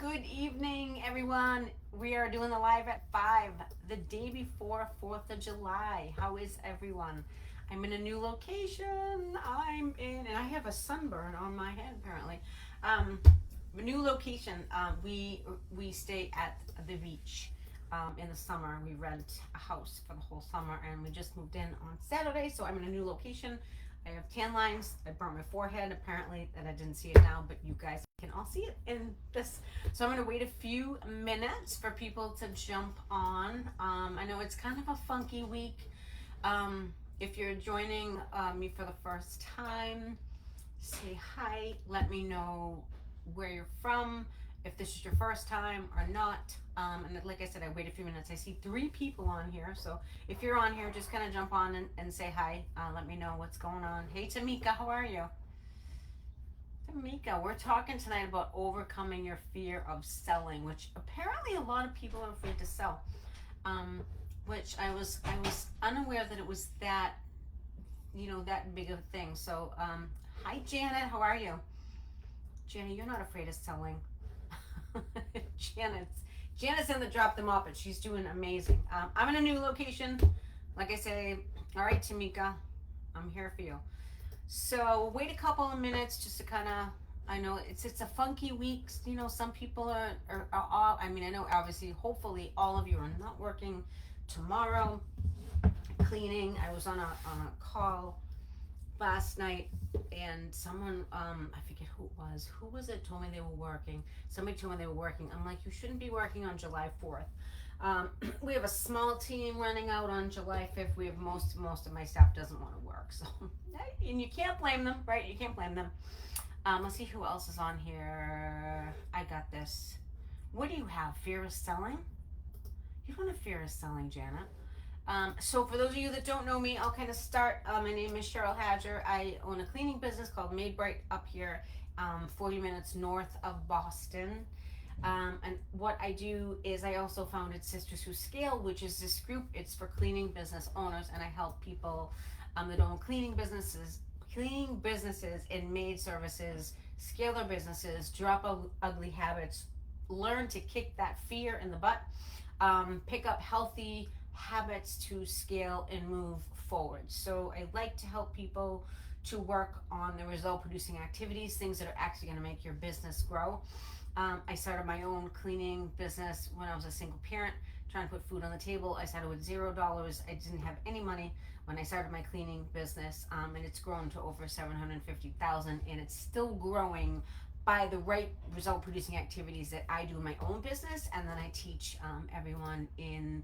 Good evening, everyone. We are doing the live at 5, the day before 4th of July. How is everyone? I'm in a new location. And I have a sunburn on my head apparently. Um, a new location. We stay at the beach. In the summer, we rent a house for the whole summer, and we just moved in on Saturday. So I'm in a new location. I have tan lines. I burnt my forehead apparently, and I didn't see it now, but you guys can all see it in this. So I'm gonna wait a few minutes for people to jump on. I know it's kind of a funky week. If you're joining me for the first time, say hi. Let me know where you're from, if this is your first time or not. And like I said, I wait a few minutes. I see 3 people on here, so if you're on here, just kind of jump on and say hi. Let me know what's going on. Hey, Tamika, how are you? Tamika, we're talking tonight about overcoming your fear of selling, which apparently a lot of people are afraid to sell. Um, which I was unaware that it was that that big of a thing. So hi Janet, how are you? Janet, you're not afraid of selling. Janet's Janet's in the drop them off, but she's doing amazing. I'm in a new location. Like I say, all right, Tamika, I'm here for you. So wait a couple of minutes just to kind of. I know it's a funky week. Some people are all. I mean, I know obviously, hopefully, all of you are not working tomorrow. Cleaning. I was on a call last night, and someone I forget who was it told me they were working. Somebody told me they were working. I'm like, you shouldn't be working on July 4th. We have a small team running out on July 5th. We have most of my staff doesn't want to work, so and you can't blame them, right? You can't blame them. Let's see who else is on here. I got this. What do you have? Fear of selling? You don't have fear of selling, Janet. So for those of you that don't know me, I'll kind of start. My name is Cheryl Hadger. I own a cleaning business called Maid up here, 40 minutes north of Boston. And what I do is I also founded Sisters Who Scale, which is this group. It's for cleaning business owners, and I help people that own cleaning businesses and maid services scale their businesses, drop ugly habits, learn to kick that fear in the butt, pick up healthy habits to scale and move forward. So I like to help people to work on the result producing activities, things that are actually going to make your business grow. I started my own cleaning business when I was a single parent, trying to put food on the table. I started with $0. I didn't have any money when I started my cleaning business, and it's grown to over 750,000, and it's still growing by the right result producing activities that I do in my own business, and then I teach everyone in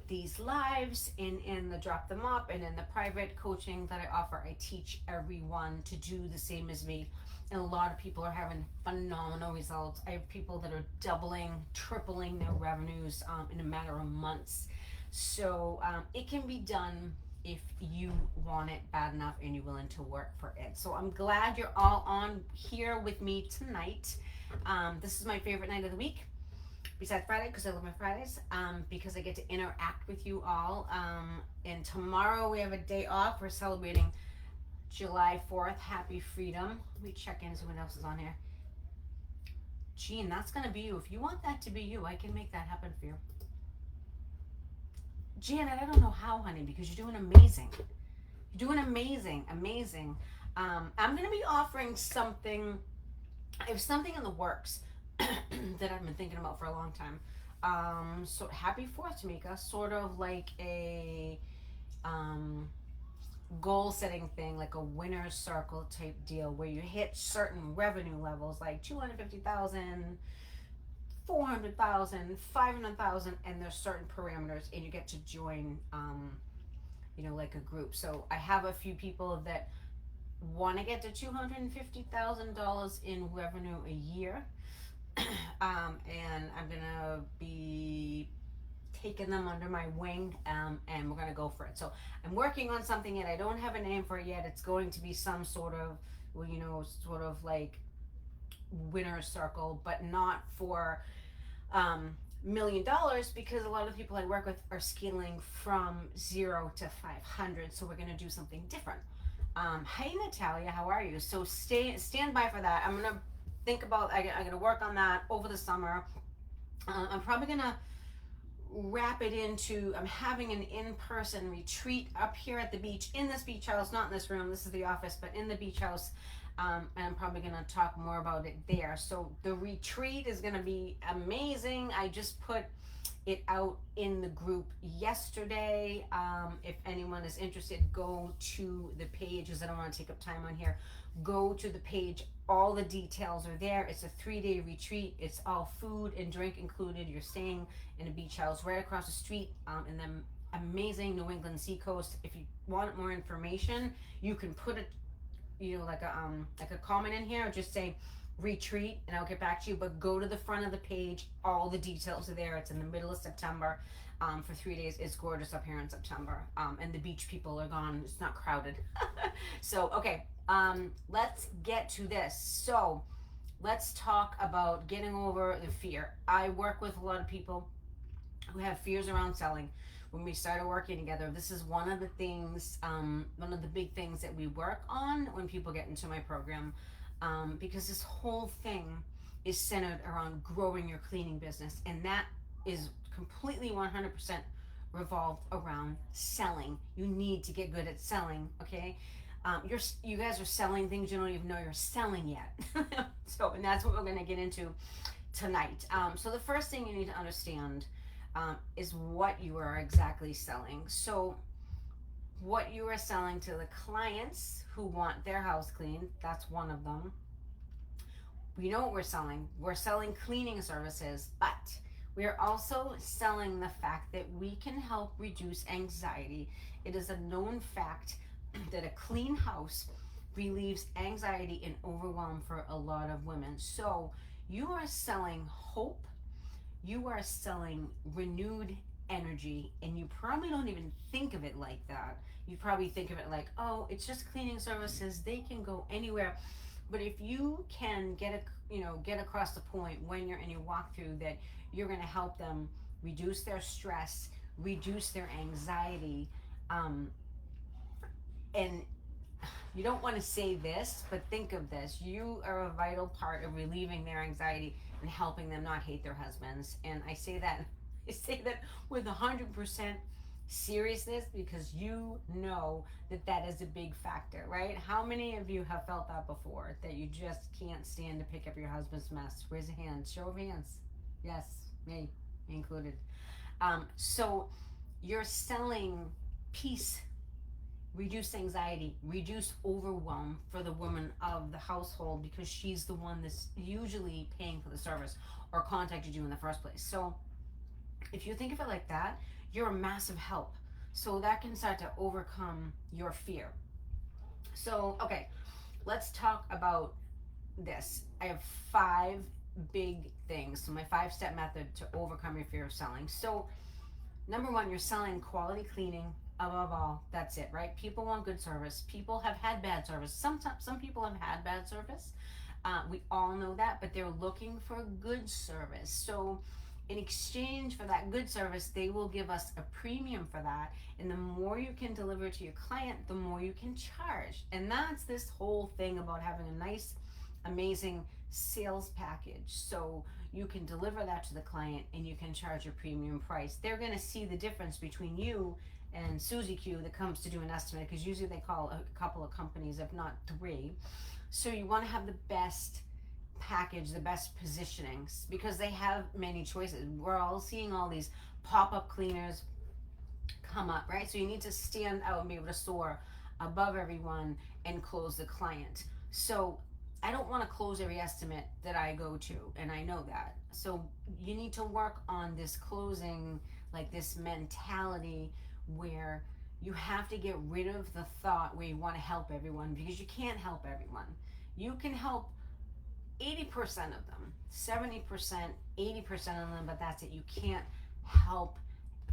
these lives, in the drop them up, and in the private coaching that I offer. I teach everyone to do the same as me, and a lot of people are having phenomenal results. I have people that are doubling, tripling their revenues in a matter of months. So it can be done if you want it bad enough and you're willing to work for it. So I'm glad you're all on here with me tonight. This is my favorite night of the week, besides Friday, because I love my Fridays, because I get to interact with you all. And tomorrow we have a day off. We're celebrating July 4th. Happy Freedom. Let me check in, see what else is on here. Jean, that's going to be you. If you want that to be you, I can make that happen for you. Janet, I don't know how, honey, because you're doing amazing. You're doing amazing. I'm going to be offering something. I have something in the works that I've been thinking about for a long time. So happy 4th, Tamika. Sort of like a goal setting thing, like a winner's circle type deal where you hit certain revenue levels like 250,000, 400,000, 500,000, and there's certain parameters, and you get to join, like a group. So I have a few people that want to get to $250,000 in revenue a year, and I'm gonna be taking them under my wing, and we're gonna go for it. So I'm working on something yet. I don't have a name for it yet. It's going to be some sort of, sort of like winner's circle, but not for $1 million, because a lot of the people I work with are scaling from 0 to 500. So we're gonna do something different. Hi Natalia, how are you? So stand by for that. I'm gonna think about, I'm going to work on that over the summer. I'm probably going to wrap it into, I'm having an in-person retreat up here at the beach, in this beach house, not in this room, this is the office, but in the beach house. And I'm probably going to talk more about it there. So the retreat is going to be amazing. I just put it out in the group yesterday. If anyone is interested, go to the page, because I don't want to take up time on here. Go to the page. All the details are there. It's a 3-day retreat. It's all food and drink included. You're staying in a beach house right across the street in the amazing New England seacoast. If you want more information, you can put it, like a comment in here, or just say retreat and I'll get back to you. But go to the front of the page. All the details are there. It's in the middle of September for 3 days. It's gorgeous up here in September, and the beach people are gone. It's not crowded. So okay, let's get to this. So let's talk about getting over the fear. I work with a lot of people who have fears around selling. When we started working together, this is one of the things, one of the big things that we work on when people get into my program, because this whole thing is centered around growing your cleaning business, and that is completely 100% revolved around selling. You need to get good at selling, okay? You guys are selling things you don't even know you're selling yet. So, and that's what we're going to get into tonight. So the first thing you need to understand is what you are exactly selling. So what you are selling to the clients who want their house cleaned, that's one of them. We know what we're selling. We're selling cleaning services, but we are also selling the fact that we can help reduce anxiety. It is a known fact that a clean house relieves anxiety and overwhelm for a lot of women. So you are selling hope. You are selling renewed energy, and you probably don't even think of it like that. You probably think of it like, oh, it's just cleaning services. They can go anywhere. But if you can get across the point when you're in your walkthrough that you're going to help them reduce their stress, reduce their anxiety, and you don't want to say this, but think of this. You are a vital part of relieving their anxiety and helping them not hate their husbands. And I say that with 100% seriousness, because you know that is a big factor, right? How many of you have felt that before, that you just can't stand to pick up your husband's mess? Raise a hand. Show of hands. Yes, me included. So you're selling peace, reduce anxiety, reduce overwhelm for the woman of the household, because she's the one that's usually paying for the service or contacted you in the first place. So if you think of it like that, you're a massive help. So that can start to overcome your fear. So, okay, let's talk about this. I have 5 big things. So my 5-step method to overcome your fear of selling. So number 1, you're selling quality cleaning. Above all, that's it, right? People want good service. People have had bad service. Sometimes some people have had bad service. We all know that, but they're looking for good service. So in exchange for that good service, they will give us a premium for that. And the more you can deliver to your client, the more you can charge. And that's this whole thing about having a nice, amazing sales package. So you can deliver that to the client and you can charge a premium price. They're going to see the difference between you and Susie Q that comes to do an estimate, because usually they call a couple of companies, if not 3. So you want to have the best package, the best positionings, because they have many choices. We're all seeing all these pop-up cleaners come up, right? So you need to stand out and be able to soar above everyone and close the client. So I don't want to close every estimate that I go to, and I know that. So you need to work on this closing, like this mentality where you have to get rid of the thought where you want to help everyone, because you can't help everyone. You can help 80% of them, 70%, 80% of them, but that's it. You can't help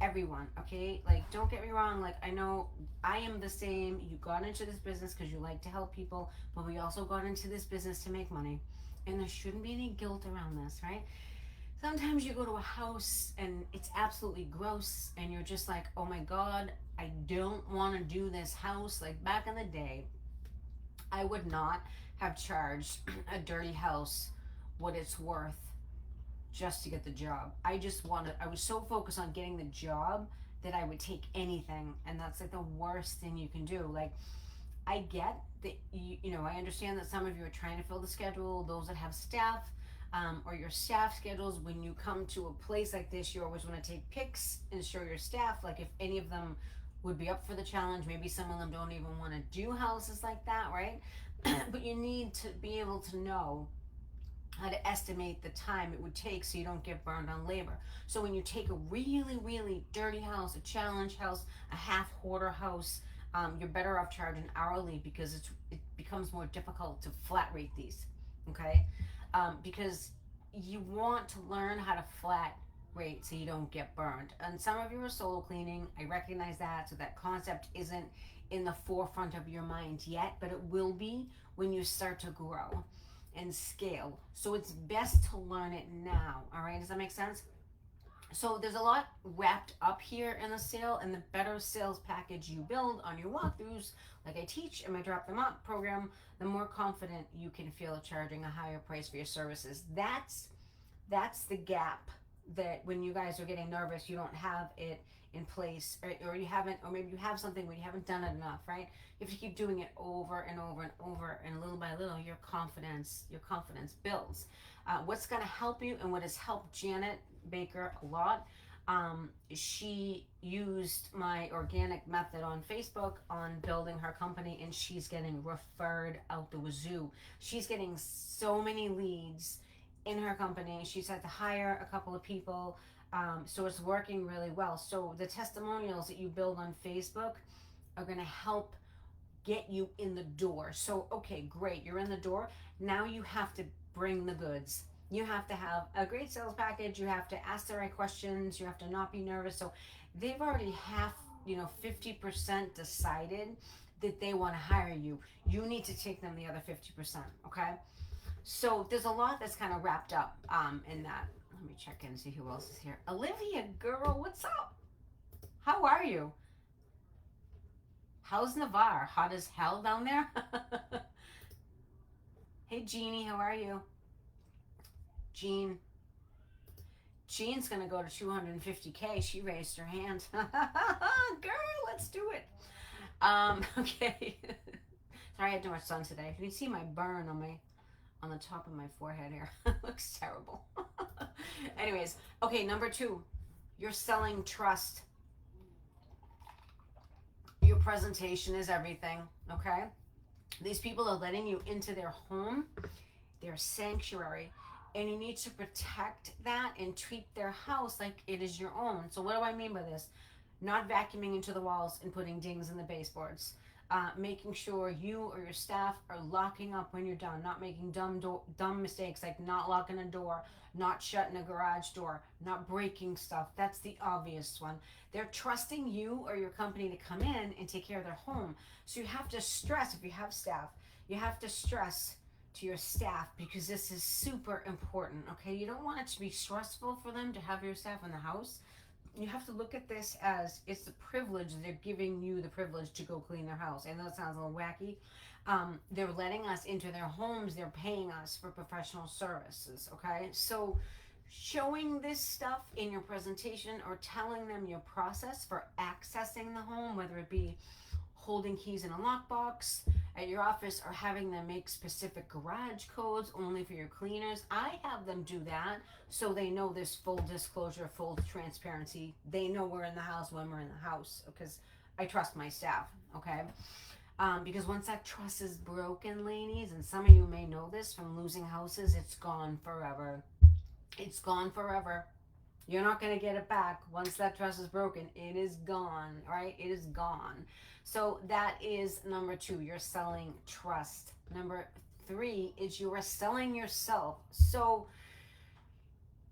everyone, okay? Like, don't get me wrong. Like, I know I am the same. You got into this business because you like to help people, but we also got into this business to make money. And there shouldn't be any guilt around this, right? Sometimes you go to a house and it's absolutely gross and you're just like, oh my God, I don't want to do this house. Like back in the day, I would not have charged a dirty house what it's worth just to get the job. I was so focused on getting the job that I would take anything. And that's like the worst thing you can do. Like, I get that, I understand that some of you are trying to fill the schedule, those that have staff, or your staff schedules. When you come to a place like this, you always want to take pics and show your staff, like if any of them would be up for the challenge. Maybe some of them don't even want to do houses like that, right? But you need to be able to know how to estimate the time it would take so you don't get burned on labor. So when you take a really, really dirty house, a challenge house, a half hoarder house, you're better off charging hourly because it becomes more difficult to flat rate these, okay? Because you want to learn how to flat rate so you don't get burned. And some of you are solo cleaning. I recognize that, so that concept isn't in the forefront of your mind yet, but it will be when you start to grow and scale. So it's best to learn it now. All right, does that make sense? So there's a lot wrapped up here in the sale, and the better sales package you build on your walkthroughs, like I teach in my Drop Them Up program, the more confident you can feel charging a higher price for your services. That's the gap, that when you guys are getting nervous, you don't have it in place, or you haven't, or maybe you have something but you haven't done it enough, right? If you keep doing it over and over and over, and little by little, your confidence builds. What's going to help you, and what has helped Janet Baker a lot, she used my organic method on Facebook on building her company, and she's getting referred out the wazoo. She's getting so many leads in her company. She's had to hire a couple of people, so it's working really well. So the testimonials that you build on Facebook are going to help get you in the door. So, okay, great, you're in the door. Now you have to bring the goods. You have to have a great sales package. You have to ask the right questions. You have to not be nervous. So they've already 50% decided that they want to hire you. You need to take them the other 50%, okay? So there's a lot that's kind of wrapped up in that. Let me check in and see who else is here. Olivia, girl, what's up? How are you? How's Navarre? Hot as hell down there? Hey, Jeannie, how are you? Jean's gonna go to 250K. She raised her hand. Girl, let's do it. Okay. Sorry I had too much sun today. You can see my burn on the top of my forehead here. Looks terrible. Anyways, okay, number 2, you're selling trust. Your presentation is everything, okay? These people are letting you into their home, their sanctuary, and you need to protect that and treat their house like it is your own. So what do I mean by this? Not vacuuming into the walls and putting dings in the baseboards. Making sure you or your staff are locking up when you're done, not making dumb mistakes like not locking a door, not shutting a garage door, not breaking stuff. That's the obvious one. They're trusting you or your company to come in and take care of their home. So you have to stress, if you have staff, you have to stress to your staff, because this is super important, okay? You don't want it to be stressful for them to have your staff in the house. You have to look at this as it's a privilege. They're giving you the privilege to go clean their house. I know that sounds a little wacky. They're letting us into their homes. They're paying us for professional services, okay? So showing this stuff in your presentation, or telling them your process for accessing the home, whether it be holding keys in a lockbox at your office, or having them make specific garage codes only for your cleaners. I have them do that so they know there's full disclosure, full transparency. They know we're in the house when we're in the house, because I trust my staff, okay? Because once that trust is broken, ladies, and some of you may know this from losing houses, it's gone forever. It's gone forever. You're not going to get it back. Once that trust is broken, it is gone, right? It is gone. So that is number 2. You're selling trust. Number 3 is you are selling yourself. So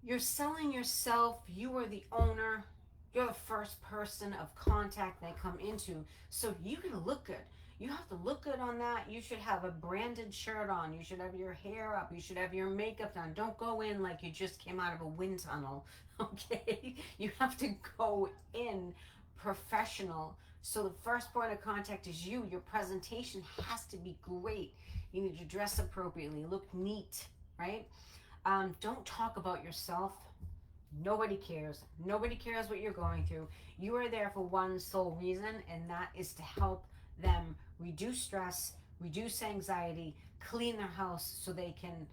you're selling yourself. You are the owner. You're the first person of contact they come into. So you can look good. You have to look good on that. You should have a branded shirt on. You should have your hair up. You should have your makeup done. Don't go in like you just came out of a wind tunnel, okay? You have to go in professional. So the first point of contact is you. Your presentation has to be great. You need to dress appropriately, look neat, right? Don't talk about yourself. Nobody cares. Nobody cares what you're going through. You are there for one sole reason, and that is to help them reduce stress, reduce anxiety, clean their house so they can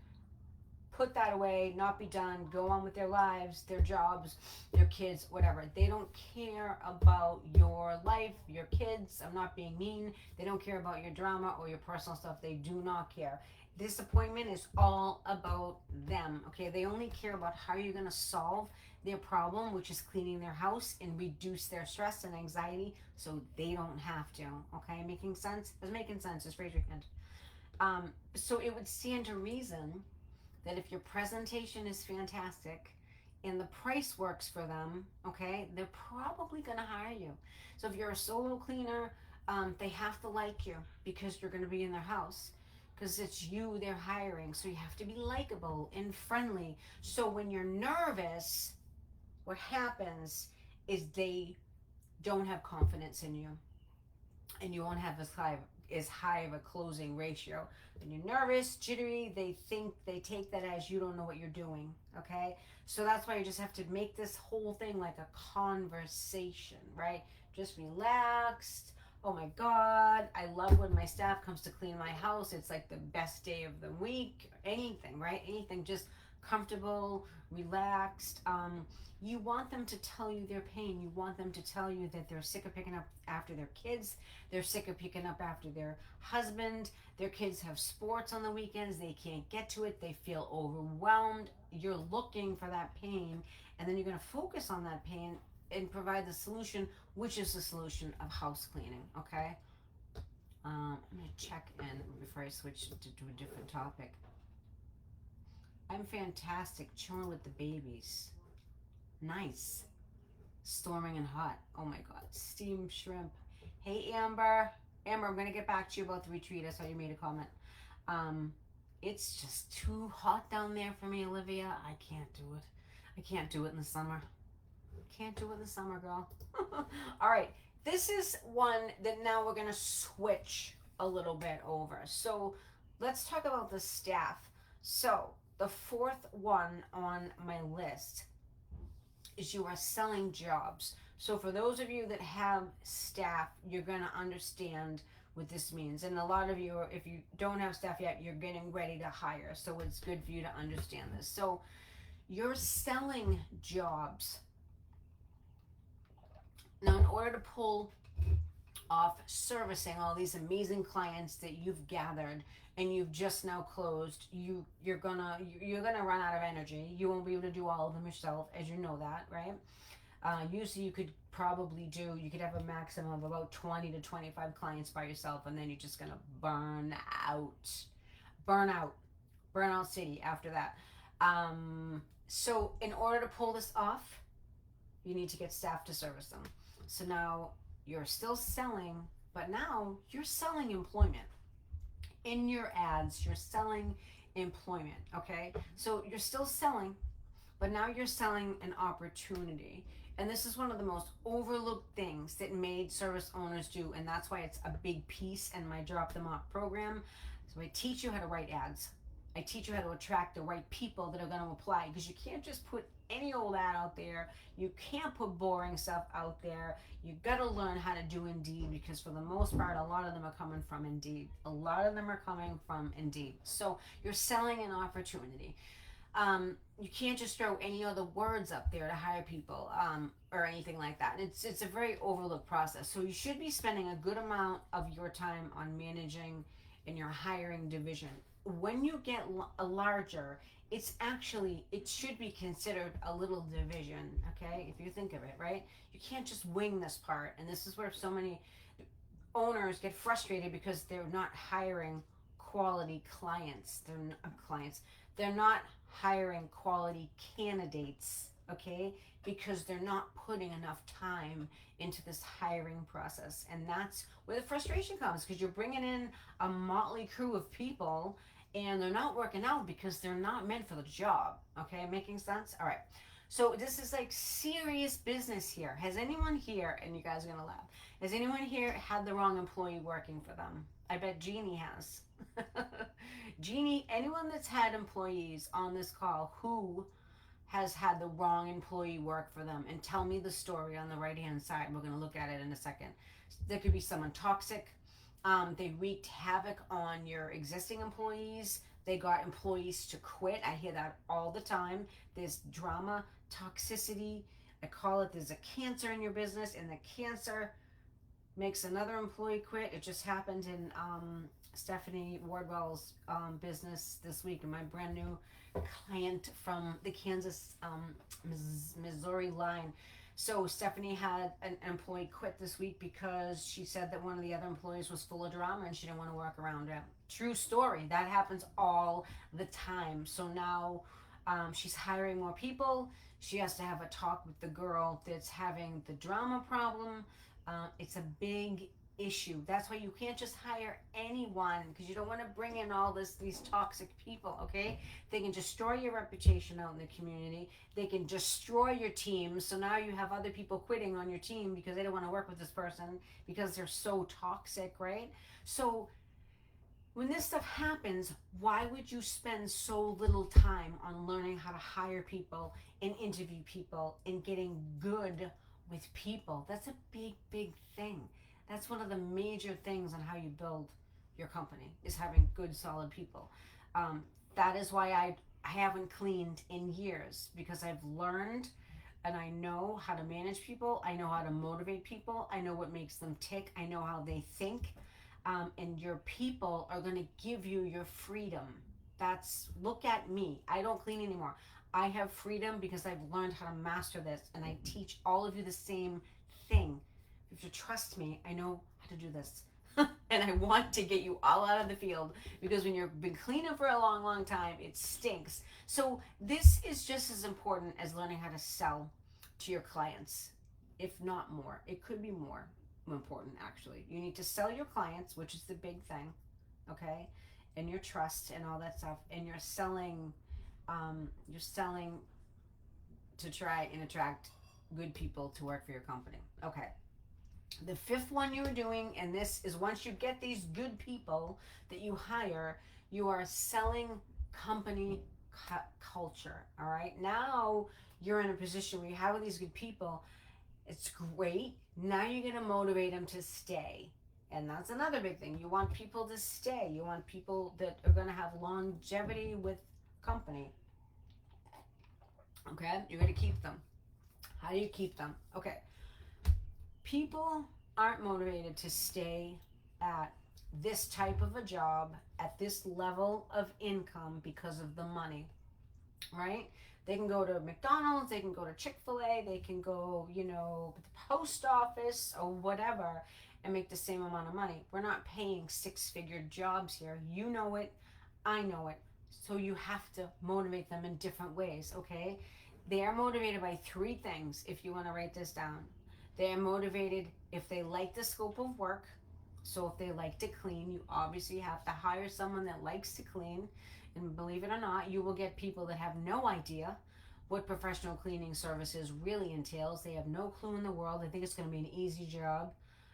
put that away, not be done, go on with their lives, their jobs, their kids, whatever. They don't care about your life, your kids. I'm not being mean. They don't care about your drama or your personal stuff. They do not care. This appointment is all about them, okay? They only care about how you're going to solve their problem, which is cleaning their house and reduce their stress and anxiety so they don't have to, okay? Making sense? Is making sense? Just raise your hand. So it would stand to reason that if your presentation is fantastic and the price works for them, okay, they're probably going to hire you. So if you're a solo cleaner, they have to like you because you're going to be in their house because it's you they're hiring. So you have to be likable and friendly. So when you're nervous, what happens is they don't have confidence in you and you won't have as high of a closing ratio. When you're nervous, jittery, they take that as you don't know what you're doing. Okay, so that's why you just have to make this whole thing like a conversation, right? Just relaxed. Oh my God, I love when my staff comes to clean my house. It's like the best day of the week. Anything, right? Anything, just comfortable, relaxed. You want them to tell you their pain. You want them to tell you that they're sick of picking up after their kids. They're sick of picking up after their husband. Their kids have sports on the weekends. They can't get to it. They feel overwhelmed. You're looking for that pain, and then you're going to focus on that pain and provide the solution, which is the solution of house cleaning, okay? I'm going to check in before I switch to a different topic. I'm fantastic, chilling with the babies. Nice. Storming and hot. Oh my God. Steamed shrimp. Hey, Amber. Amber, I'm going to get back to you about the retreat. I saw you made a comment. It's just too hot down there for me, Olivia. I can't do it. I can't do it in the summer. Can't do it in the summer, girl. All right. This is one that now we're going to switch a little bit over. So let's talk about the staff. So the fourth one on my list is you are selling jobs. So for those of you that have staff, you're going to understand what this means. And a lot of you, if you don't have staff yet, you're getting ready to hire. So it's good for you to understand this. So you're selling jobs. Now, in order to pull off servicing all these amazing clients that you've gathered and you've just now closed, you're gonna run out of energy. You won't be able to do all of them yourself, as you know that, right? Usually you could have a maximum of about 20 to 25 clients by yourself, and then you're just gonna burn out city after that. So in order to pull this off, you need to get staff to service them. So now you're still selling, but now you're selling employment. In your ads, you're selling employment, okay? So you're still selling, but now you're selling an opportunity. And this is one of the most overlooked things that Maid service owners do, and that's why it's a big piece in my Drop Them Off program. So I teach you how to write ads. I teach you how to attract the right people that are going to apply, because you can't just put any old ad out there. You can't put boring stuff out there. You got to learn how to do Indeed, because for the most part, a lot of them are coming from Indeed. So you're selling an opportunity. You can't just throw any other words up there to hire people or anything like that. It's a very overlooked process. So you should be spending a good amount of your time on managing in your hiring division. When you get larger, it should be considered a little division, okay? If you think of it, right? You can't just wing this part. And this is where so many owners get frustrated, because they're not hiring quality clients. They're not hiring quality candidates, okay? Because they're not putting enough time into this hiring process. And that's where the frustration comes, because you're bringing in a motley crew of people and they're not working out because they're not meant for the job, okay? Making sense? All right. So this is like serious business here. Has anyone here, and you guys are going to laugh, has anyone here had the wrong employee working for them? I bet Jeannie has. Jeannie, anyone that's had employees on this call who has had the wrong employee work for them, and tell me the story on the right hand side. We're going to look at it in a second. There could be someone toxic. They wreaked havoc on your existing employees. They got employees to quit. I hear that all the time. There's drama, toxicity. I call it, there's a cancer in your business, and the cancer makes another employee quit. It just happened in Stephanie Wardwell's business this week, and my brand new client from the Kansas, Missouri line. So Stephanie had an employee quit this week because she said that one of the other employees was full of drama and she didn't want to work around it. True story. That happens all the time. So now she's hiring more people. She has to have a talk with the girl that's having the drama problem. It's a big issue. That's why you can't just hire anyone, because you don't want to bring in all these toxic people. Okay, they can destroy your reputation out in the community. They can destroy your team. So now you have other people quitting on your team because they don't want to work with this person because they're so toxic, right? So when this stuff happens, why would you spend so little time on learning how to hire people and interview people and getting good with people? That's a big thing. That's one of the major things on how you build your company, is having good, solid people. That is why I haven't cleaned in years, because I've learned and I know how to manage people. I know how to motivate people. I know what makes them tick. I know how they think. And your people are going to give you your freedom. Look at me. I don't clean anymore. I have freedom because I've learned how to master this, and I teach all of you the same thing. If you trust me, I know how to do this. And I want to get you all out of the field, because when you've been cleaning for a long time, it stinks. So this is just as important as learning how to sell to your clients, if not more. It could be more important, actually. You need to sell your clients, which is the big thing, okay? And your trust and all that stuff. And you're selling to try and attract good people to work for your company. Okay. The fifth one you're doing, and this is once you get these good people that you hire, you are selling company culture. All right. Now you're in a position where you have these good people. It's great. Now you're going to motivate them to stay. And that's another big thing. You want people to stay. You want people that are going to have longevity with company. Okay? You're going to keep them. How do you keep them? Okay. People aren't motivated to stay at this type of a job, at this level of income, because of the money, right? They can go to McDonald's, they can go to Chick-fil-A, they can go, the post office or whatever, and make the same amount of money. We're not paying six-figure jobs here. You know it, I know it. So you have to motivate them in different ways, okay? They are motivated by three things, if you want to write this down. They are motivated if they like the scope of work. So if they like to clean, you obviously have to hire someone that likes to clean. And believe it or not, you will get people that have no idea what professional cleaning services really entails. They have no clue in the world. They think it's going to be an easy job.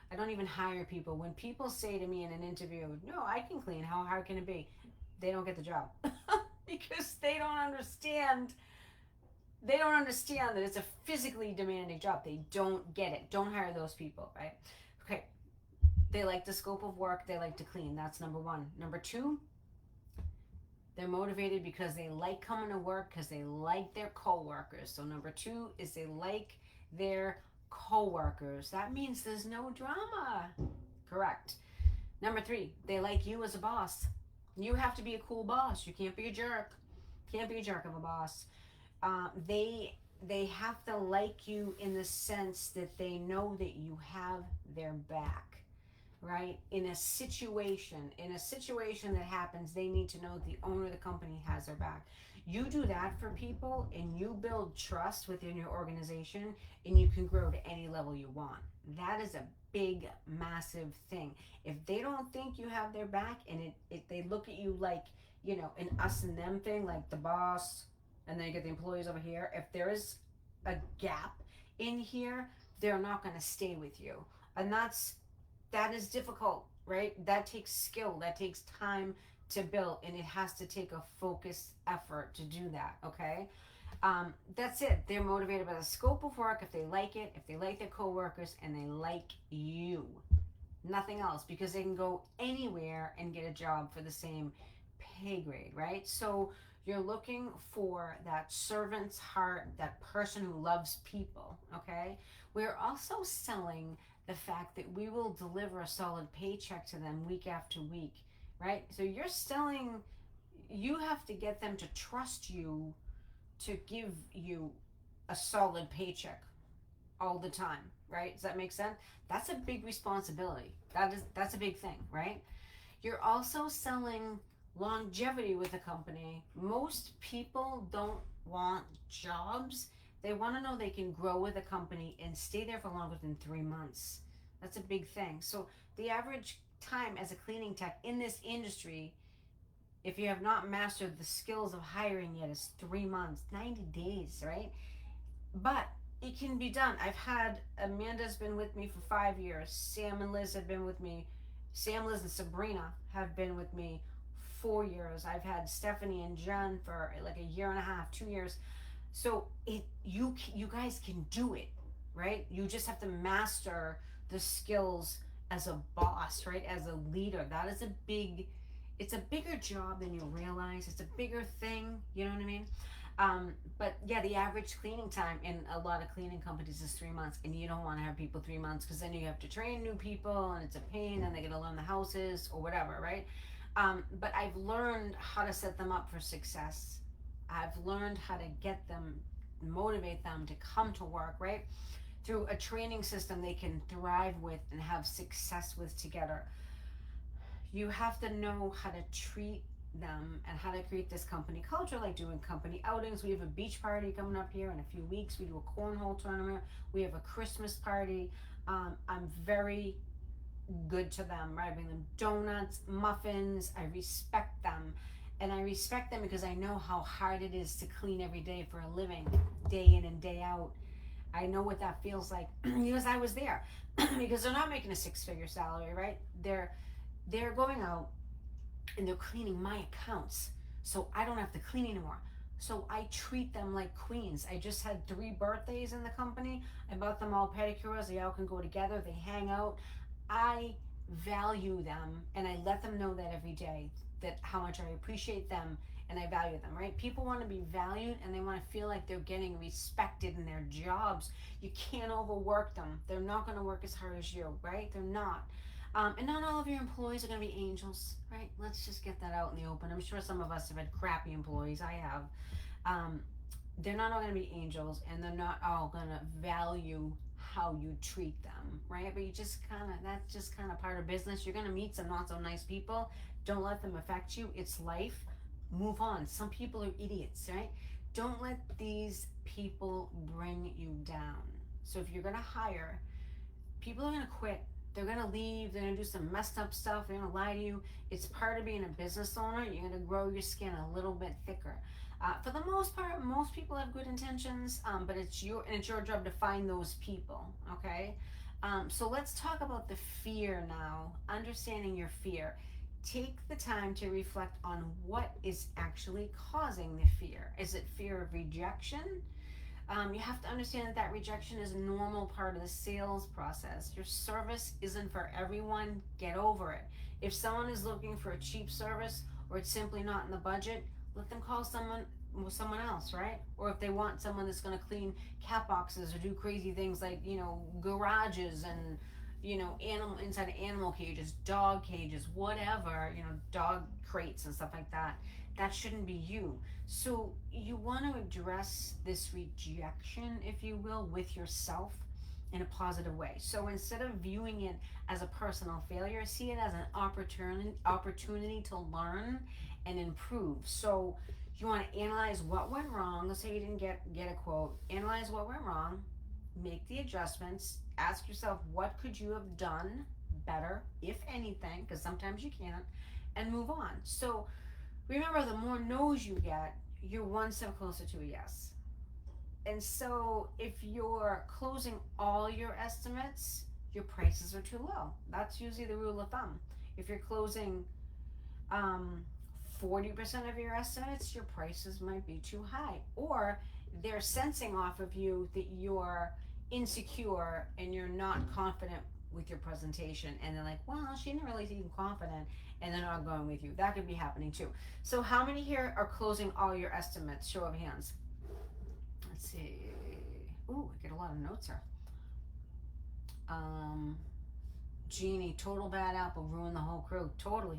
I don't even hire people. When people say to me in an interview, no, I can clean, how hard can it be? They don't get the job. Because they don't understand that it's a physically demanding job. They don't get it. Don't hire those people, right? Okay. They like the scope of work. They like to clean. That's number one. Number two, they're motivated because they like coming to work, because they like their coworkers. So number two is they like their coworkers. That means there's no drama. Correct. Number three, they like you as a boss. You have to be a cool boss. You can't be a jerk. Can't be a jerk of a boss. They have to like you in the sense that they know that you have their back, right? In a situation that happens, they need to know that the owner of the company has their back. You do that for people, and you build trust within your organization, and you can grow to any level you want. That is a big, massive thing. If they don't think you have their back, and they look at you like, an us and them thing, like the boss, and then you get the employees over here. If there is a gap in here, they're not going to stay with you. And that is difficult. right? That takes skill, that takes time to build, and it has to take a focused effort to do that, okay? That's it. They're motivated by the scope of work, if they like it, if they like their coworkers, and they like you. Nothing else, because they can go anywhere and get a job for the same pay grade, right? So you're looking for that servant's heart, that person who loves people, okay? We're also selling the fact that we will deliver a solid paycheck to them week after week, right? So you're selling, you have to get them to trust you to give you a solid paycheck all the time, right? Does that make sense? That's a big responsibility. That's a big thing, right? You're also selling longevity with a company. Most people don't want jobs. They want to know they can grow with a company and stay there for longer than 3 months. That's a big thing. So the average time as a cleaning tech in this industry, if you have not mastered the skills of hiring yet, is 3 months, 90 days, right? But it can be done. I've had Amanda's been with me for 5 years. Sam and Liz have been with me. Sam, Liz, and Sabrina have been with me 4 years. I've had Stephanie and Jen for like a year and a half, 2 years. So you guys can do it, right? You just have to master the skills as a boss, right? As a leader. That is a big, it's a bigger job than you realize. It's a bigger thing. You know what I mean? But yeah, the average cleaning time in a lot of cleaning companies is 3 months, and you don't want to have people 3 months because then you have to train new people, and it's a pain, and they get to learn the houses or whatever, right? But I've learned how to set them up for success. I've learned how to get them, motivate them to come to work, right? Through a training system they can thrive with and have success with together. You have to know how to treat them and how to create this company culture, like doing company outings. We have a beach party coming up here in a few weeks. We do a cornhole tournament. We have a Christmas party. I'm very good to them, right? I bring them donuts, muffins. I respect them. And I respect them because I know how hard it is to clean every day for a living, day in and day out. I know what that feels like because I was there. Because they're not making a six-figure salary, right? They're going out and they're cleaning my accounts, so I don't have to clean anymore. So I treat them like queens. I just had 3 birthdays in the company. I bought them all pedicures. They all can go together. They hang out. I value them, and I let them know that every day, that how much I appreciate them and I value them, right? People want to be valued, and they want to feel like they're getting respected in their jobs. You can't overwork them. They're not going to work as hard as you, right? They're not. And not all of your employees are going to be angels, right? Let's just get that out in the open. I'm sure some of us have had crappy employees. I have. Um, they're not all going to be angels, and they're not all going to value how you treat them, right? But you just kind of, that's just kind of part of business. You're going to meet some not so nice people. Don't let them affect you. It's life. Move on. Some people are idiots, right? Don't let these people bring you down. So if you're going to hire, people are going to quit. They're going to leave. They're going to do some messed up stuff. They're going to lie to you. It's part of being a business owner. You're going to grow your skin a little bit thicker. For the most part, most people have good intentions, but it's your job to find those people. Okay. So let's talk about the fear now. Understanding your fear. Take the time to reflect on what is actually causing the fear. Is it fear of rejection? You have to understand that rejection is a normal part of the sales process. Your service isn't for everyone. Get over it. If someone is looking for a cheap service, or it's simply not in the budget, let them call someone else, right? Or if they want someone that's going to clean cat boxes or do crazy things like, garages and, animal inside animal cages, dog cages, whatever, dog crates and stuff like that. That shouldn't be you. So you want to address this rejection, if you will, with yourself in a positive way. So instead of viewing it as a personal failure, see it as an opportunity to learn and improve. So you want to analyze what went wrong. Let's say you didn't get a quote. Analyze what went wrong, make the adjustments, ask yourself what could you have done better, if anything, because sometimes you can't, and move on. So remember, the more no's you get, you're one step closer to a yes. And so if you're closing all your estimates, your prices are too low. That's usually the rule of thumb. If you're closing 40% of your estimates, your prices might be too high. Or they're sensing off of you that you're insecure and you're not confident with your presentation. And they're like, well, she didn't really seem confident. And they're not going with you. That could be happening too. So, how many here are closing all your estimates? Show of hands. Let's see. Ooh, I get a lot of notes here. Jeannie, total bad apple, ruined the whole crew. Totally.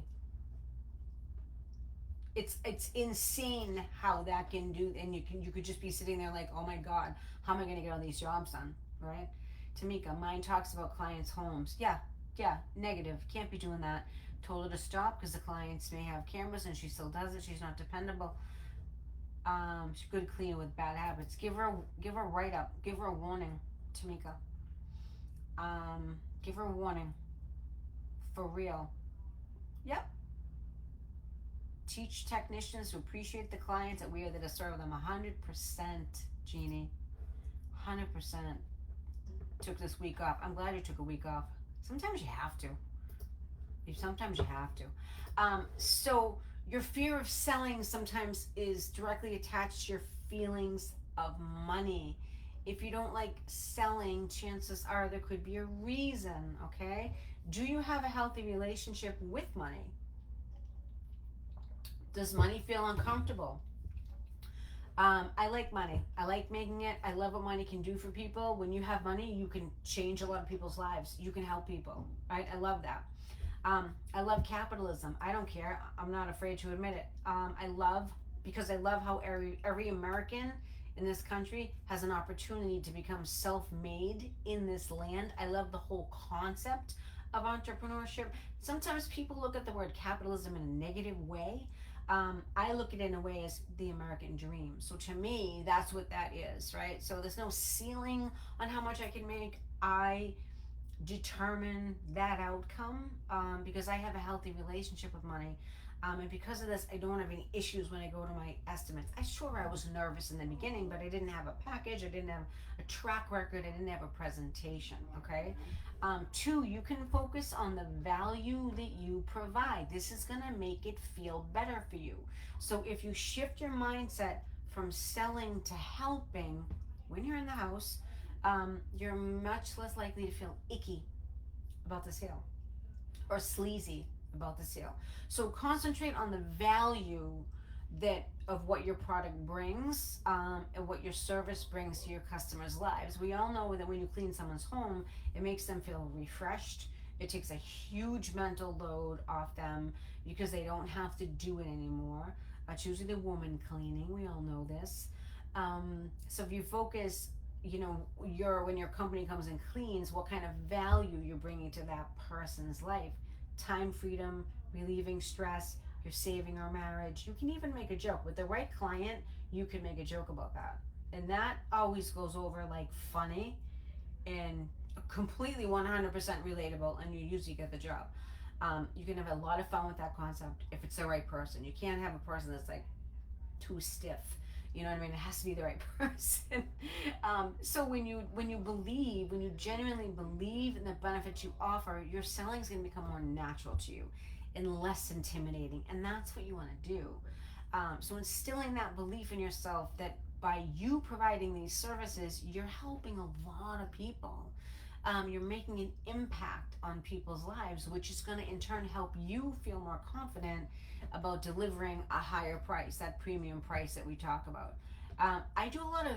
It's insane how that can do, and you could just be sitting there like, oh my god, how am I going to get all these jobs done, right? Tamika, mine talks about clients' homes. Yeah, negative. Can't be doing that. Told her to stop because the clients may have cameras and she still does it. She's not dependable. She's good cleaner with bad habits. Give her a write up. Give her a warning, Tamika. Give her a warning. For real. Yep. Teach technicians to appreciate the clients that we are there to serve them. 100%, Jeannie. 100%. Took this week off. I'm glad you took a week off. Sometimes you have to. Sometimes you have to. So your fear of selling sometimes is directly attached to your feelings of money. If you don't like selling, chances are there could be a reason, okay? Do you have a healthy relationship with money? Does money feel uncomfortable? I like money. I like making it. I love what money can do for people. When you have money, you can change a lot of people's lives. You can help people, right? I love that. I love capitalism. I don't care. I'm not afraid to admit it. Because I love how every American in this country has an opportunity to become self-made in this land. I love the whole concept of entrepreneurship. Sometimes people look at the word capitalism in a negative way. I look at it in a way as the American dream. So to me, that's what that is, right? So there's no ceiling on how much I can make. I determine that outcome because I have a healthy relationship with money. And because of this, I don't have any issues when I go to my estimates. I was nervous in the beginning, but I didn't have a package. I didn't have a track record. I didn't have a presentation, okay? Two, you can focus on the value that you provide. This is going to make it feel better for you. So if you shift your mindset from selling to helping when you're in the house, you're much less likely to feel icky about the sale or sleazy about the sale. So concentrate on the value that of what your product brings and what your service brings to your customers' lives. We all know that when you clean someone's home, it makes them feel refreshed. It takes a huge mental load off them because they don't have to do it anymore. It's usually the woman cleaning. We all know this. So if you focus, when your company comes and cleans, what kind of value you're bringing to that person's life. Time freedom, relieving stress, you're saving our marriage. You can even make a joke. With the right client, you can make a joke about that. And that always goes over like funny and completely 100% relatable, and you usually get the job. You can have a lot of fun with that concept if it's the right person. You can't have a person that's like too stiff. You know what I mean? It has to be the right person. So when you genuinely believe in the benefits you offer, your selling is going to become more natural to you and less intimidating. And that's what you want to do. So instilling that belief in yourself that by you providing these services, you're helping a lot of people. You're making an impact on people's lives, which is going to in turn help you feel more confident about delivering a higher price, that premium price that we talk about. I do a lot of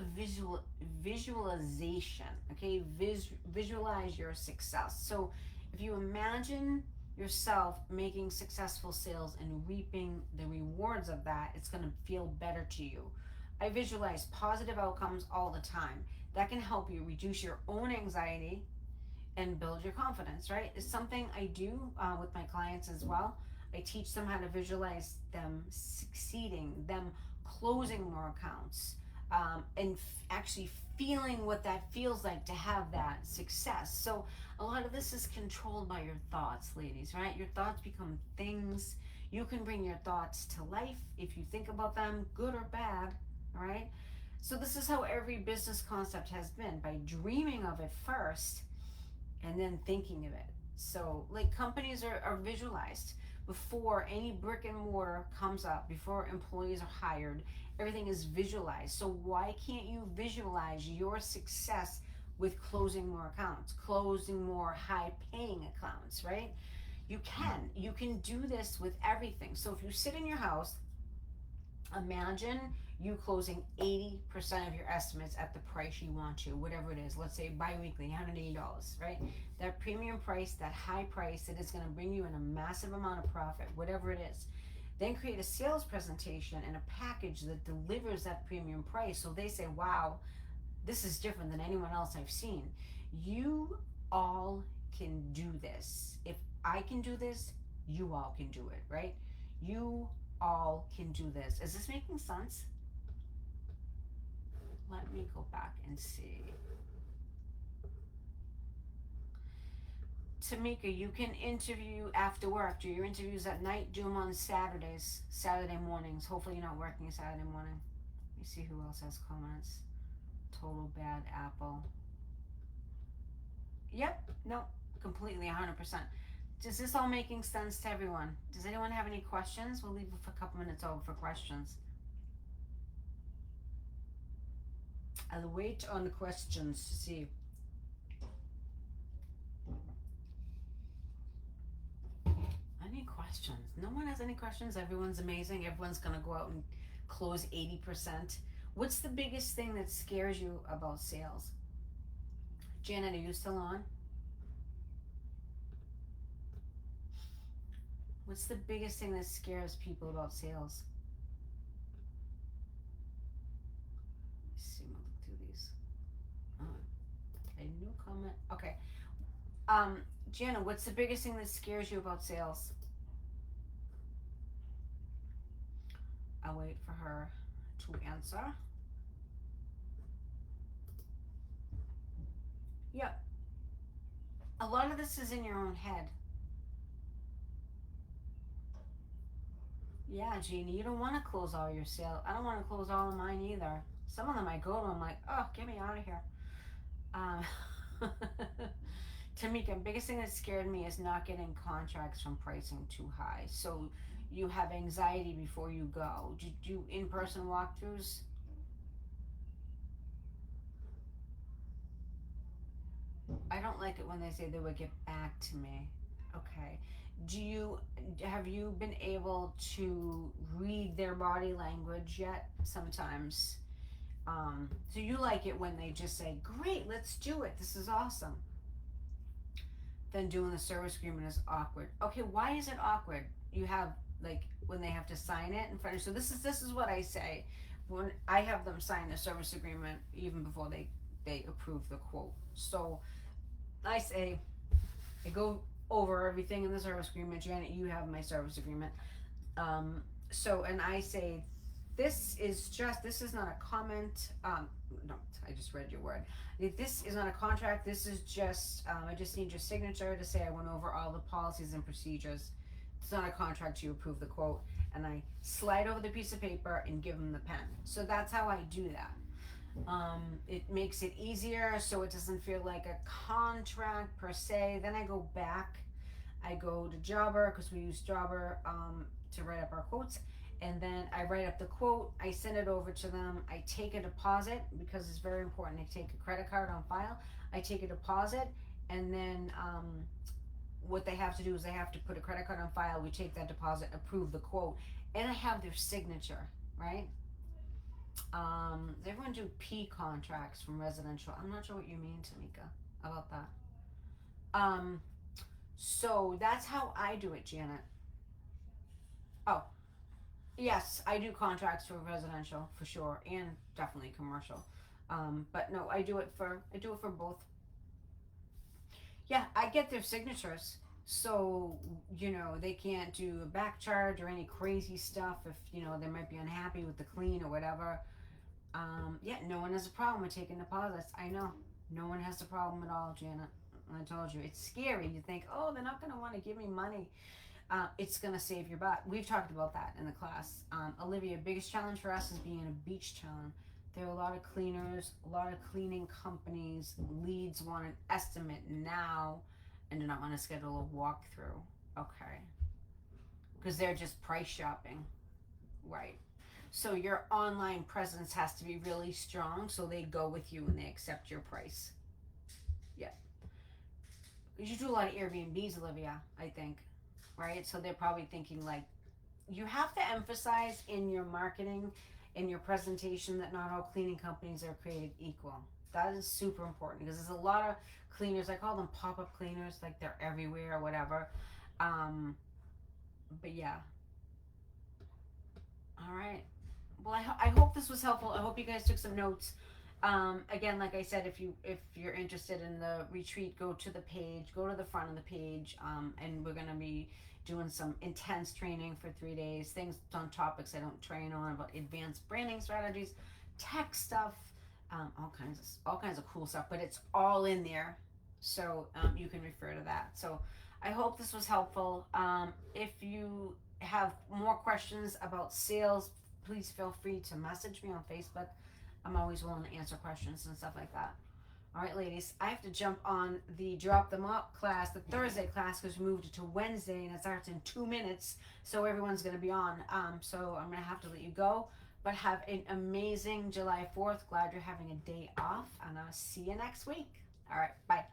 visualization, okay? Visualize your success. So if you imagine yourself making successful sales and reaping the rewards of that, it's going to feel better to you. I visualize positive outcomes all the time. That can help you reduce your own anxiety and build your confidence, right? It's something I do with my clients as well. I teach them how to visualize them succeeding, them closing more accounts, and actually feeling what that feels like to have that success. So a lot of this is controlled by your thoughts, ladies, right? Your thoughts become things. You can bring your thoughts to life if you think about them, good or bad, all right? So this is how every business concept has been, by dreaming of it first and then thinking of it. So like companies are visualized before any brick and mortar comes up, before employees are hired, everything is visualized. So why can't you visualize your success with closing more accounts, closing more high paying accounts, right? You can do this with everything. So if you sit in your house, imagine you closing 80% of your estimates at the price you want to, whatever it is. Let's say bi-weekly, $180, right? That premium price, that high price that is going to bring you in a massive amount of profit, whatever it is. Then create a sales presentation and a package that delivers that premium price. So they say, wow, this is different than anyone else I've seen. You all can do this. If I can do this, you all can do it, right? You all can do this. Is this making sense? Let me go back and see. Tamika, you can interview after work. Do your interviews at night. Do them on Saturdays, Saturday mornings. Hopefully you're not working Saturday morning. Let me see who else has comments. Total bad apple. Yep, no, completely, 100%. Is this all making sense to everyone? Does anyone have any questions? We'll leave it for a couple minutes over for questions. I'll wait on the questions to see. Any questions? No one has any questions. Everyone's amazing. Everyone's gonna go out and close 80%. What's the biggest thing that scares you about sales? Janet, are you still on? What's the biggest thing that scares people about sales? Let's see, I'm gonna look through these. Okay, new comment. Okay. Jana, what's the biggest thing that scares you about sales? I'll wait for her to answer. Yep. A lot of this is in your own head. Yeah, Jeannie, you don't want to close all your sales. I don't want to close all of mine either. Some of them I go to, I'm like, oh, get me out of here. Tamika, biggest thing that scared me is not getting contracts from pricing too high. So you have anxiety before you go. Do you do in-person walkthroughs? I don't like it when they say they would get back to me. Okay. Have you been able to read their body language yet? Sometimes. So you like it when they just say, great, let's do it. This is awesome. Then doing the service agreement is awkward. Okay, why is it awkward? You have like when they have to sign it in front of you. So this is what I say when I have them sign the service agreement even before they approve the quote. So I say, I go over everything in the service agreement. Janet, you have my service agreement. And I say, this is not a comment. No, I just read your word. This is not a contract. This is just, I just need your signature to say I went over all the policies and procedures. It's not a contract. You approve the quote. And I slide over the piece of paper and give them the pen. So that's how I do that. It makes it easier so it doesn't feel like a contract per se. Then I go back. I go to Jobber because we use Jobber to write up our quotes. And then I write up the quote, I send it over to them, I take a deposit because it's very important. I take a credit card on file, I take a deposit, and then what they have to do is they have to put a credit card on file, we take that deposit, approve the quote, and I have their signature, right? Does everyone do P contracts from residential? I'm not sure what you mean, Tamika, about that. So that's how I do it, Janet. Oh, yes, I do contracts for residential for sure, and definitely commercial. But no, I do it for both. Yeah, I get their signatures, so they can't do a back charge or any crazy stuff if they might be unhappy with the clean or whatever. Yeah, no one has a problem with taking deposits. I know, no one has a problem at all, Janet. I told you, it's scary. You think, oh, they're not going to want to give me money. It's going to save your butt. We've talked about that in the class. Olivia, biggest challenge for us is being in a beach town. There are a lot of cleaners, a lot of cleaning companies. Leads want an estimate now. And do not want to schedule a walkthrough. Okay. Because they're just price shopping. Right. So your online presence has to be really strong so they go with you and they accept your price. Yeah. You do a lot of Airbnbs, Olivia, I think. Right? So they're probably thinking like, you have to emphasize in your marketing, in your presentation, that not all cleaning companies are created equal. That is super important because there's a lot of cleaners. I call them pop-up cleaners, like they're everywhere or whatever. Um, but yeah. All right. Well, I hope this was helpful. I hope you guys took some notes. Again, like I said, if you're interested in the retreat, go to the page, go to the front of the page, and we're gonna be doing some intense training for 3 days. Things on topics I don't train on, about advanced branding strategies, tech stuff, all kinds of cool stuff. But it's all in there, so you can refer to that. So I hope this was helpful. If you have more questions about sales, please feel free to message me on Facebook. I'm always willing to answer questions and stuff like that. All right, ladies, I have to jump on the drop them up class, the Thursday class, because we moved it to Wednesday and it starts in 2 minutes. So everyone's going to be on. So I'm going to have to let you go. But have an amazing July 4th. Glad you're having a day off. And I'll see you next week. All right, bye.